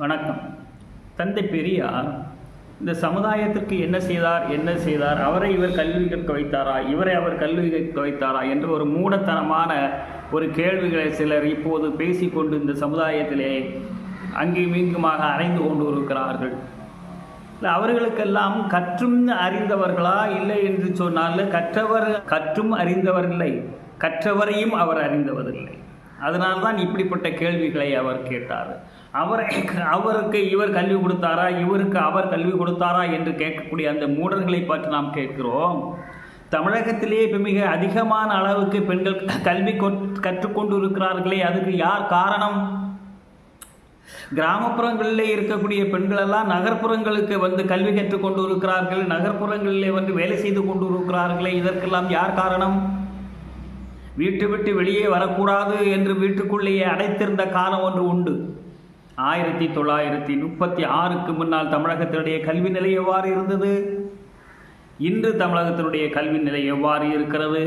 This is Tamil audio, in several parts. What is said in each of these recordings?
வணக்கம். தந்தை பெரியார் இந்த சமுதாயத்திற்கு என்ன செய்தார், அவரை இவர் கல்வி கற்க வைத்தாரா, இவரை அவர் கல்வி கற்க வைத்தாரா என்று ஒரு மூடத்தனமான ஒரு கேள்விகளை சிலர் இப்போது பேசிக்கொண்டு இந்த சமுதாயத்திலே அங்கேயும் இங்குமாக அறைந்து கொண்டு இருக்கிறார்கள். அவர்களுக்கெல்லாம் கற்றும் அறிந்தவர்களா இல்லை என்று சொன்னால் கற்றும் அறிந்தவர் இல்லை, கற்றவரையும் அவர் அறிந்தவதில்லை. அதனால்தான் இப்படிப்பட்ட கேள்விகளை அவர் கேட்டார். அவருக்கு இவர் கல்வி கொடுத்தாரா, இவருக்கு அவர் கல்வி கொடுத்தாரா என்று கேட்கக்கூடிய அந்த மூடர்களை பற்றி நாம் கேட்கிறோம். தமிழகத்திலே இப்போ மிக அதிகமான அளவுக்கு பெண்கள் கல்வி கற்றுக்கொண்டு இருக்கிறார்களே, அதுக்கு யார் காரணம்? கிராமப்புறங்களிலே இருக்கக்கூடிய பெண்களெல்லாம் நகர்ப்புறங்களுக்கு வந்து கல்வி கற்றுக்கொண்டு இருக்கிறார்கள், நகர்ப்புறங்களிலே வந்து வேலை செய்து கொண்டு இருக்கிறார்களே, இதற்கெல்லாம் யார் காரணம்? வீட்டு விட்டு வெளியே வரக்கூடாது என்று வீட்டுக்குள்ளேயே அடைத்திருந்த காலம் ஒன்று உண்டு. 1936க்கு முன்னால் தமிழகத்தினுடைய கல்வி நிலை எவ்வாறு இருந்தது? இன்று தமிழகத்தினுடைய கல்வி நிலை எவ்வாறு இருக்கிறது?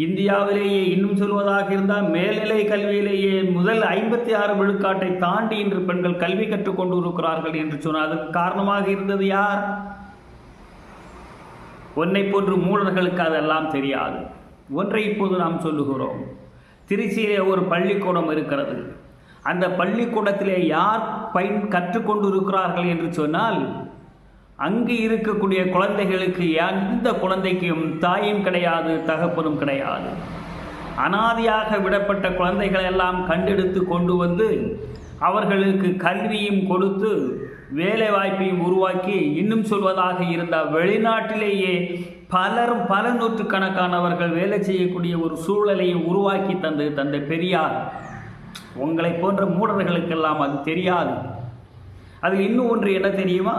இந்தியாவிலேயே இன்னும் சொல்வதாக இருந்தால் மேல்நிலை கல்வியிலேயே முதல் 56 விழுக்காட்டை தாண்டி இன்று பெண்கள் கல்வி கற்றுக்கொண்டு இருக்கிறார்கள் என்று சொன்னால் அதற்கு காரணமாக இருந்தது யார்? ஒன்றை போன்று மூடர்களுக்கு அதெல்லாம் தெரியாது. ஒன்றை இப்போது நாம் சொல்லுகிறோம். திருச்சியிலே ஒரு பள்ளிக்கூடம் இருக்கிறது. அந்த பள்ளிக்கூடத்திலே யார் கற்றுக்கொண்டு இருக்கிறார்கள் என்று சொன்னால், அங்கு இருக்கக்கூடிய குழந்தைகளுக்கு எந்த குழந்தைக்கும் தாயும் கிடையாது, தகப்பனும் கிடையாது. அனாதையாக விடப்பட்ட குழந்தைகள் எல்லாம் கண்டெடுத்து கொண்டு வந்து அவர்களுக்கு கல்வியும் கொடுத்து வேலை வாய்ப்பையும் உருவாக்கி, இன்னும் சொல்வதாக இருந்தால் வெளிநாட்டிலேயே பல நூற்றுக்கணக்கானவர்கள் வேலை செய்யக்கூடிய ஒரு சூழலை உருவாக்கி தந்தை பெரியார். உங்களை போன்ற மூடர்களுக்கெல்லாம் அது தெரியாது. அது இன்னும் ஒன்று என்ன தெரியுமா?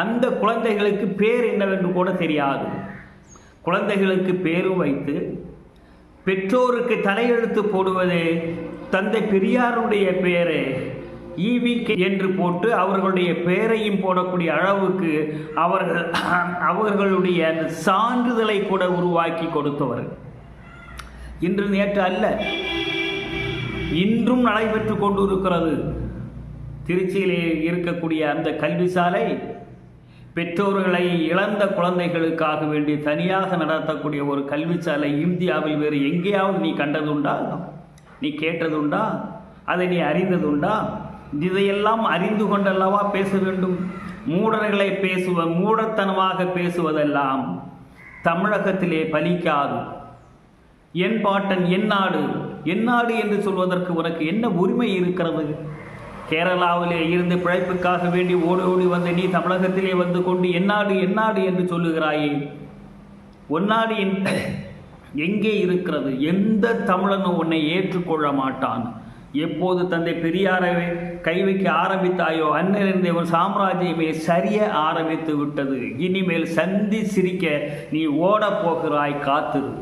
அந்த குழந்தைகளுக்கு பேர் என்னவென்று கூட தெரியாது. குழந்தைகளுக்கு பேரும் வைத்து பெற்றோருக்கு தலையெழுத்து போடுவதே தந்தை பெரியாருடைய பேரை ஈவிகே என்று போட்டு அவர்களுடைய பெயரையும் போடக்கூடிய அளவுக்கு அவர்களுடைய அந்த சான்றிதழை கூட உருவாக்கி கொடுத்தவர். இன்று நேற்று அல்ல, இன்றும் நடைபெற்று கொண்டு இருக்கிறது. திருச்சியிலே இருக்கக்கூடிய அந்த கல்வி சாலை பெற்றோர்களை இழந்த குழந்தைகளுக்காக வேண்டி தனியாக நடத்தக்கூடிய ஒரு கல்வி சாலை இந்தியாவில் வேறு எங்கேயாவது நீ கண்டதுண்டா? நீ கேட்டதுண்டா? அதை நீ அறிந்ததுண்டா? இதையெல்லாம் அறிந்து கொண்டல்லவா பேச வேண்டும். மூடர்களை மூடத்தனமாக பேசுவதெல்லாம் தமிழகத்திலே பலிக்காது. என் பாட்டன் என் நாடு என்று சொல்வதற்கு உனக்கு என்ன உரிமை இருக்கிறது? கேரளாவிலே இருந்து பிழைப்புக்காக வேண்டி ஓடி வந்து நீ தமிழகத்திலே வந்து கொண்டு என்னாடு என்று சொல்லுகிறாயே, ஒன்னாடு எங்கே இருக்கிறது? எந்த தமிழனும் உன்னை ஏற்றுக்கொள்ள மாட்டான். எப்போது தந்தை பெரியாரை கை வைக்க ஆரம்பித்தாயோ அன்னிலிருந்து ஒரு சாம்ராஜ்யமே சரிய ஆரம்பித்து விட்டது. இனிமேல் சந்தி சிரிக்க நீ ஓடப் போகிறாய், காத்திரு.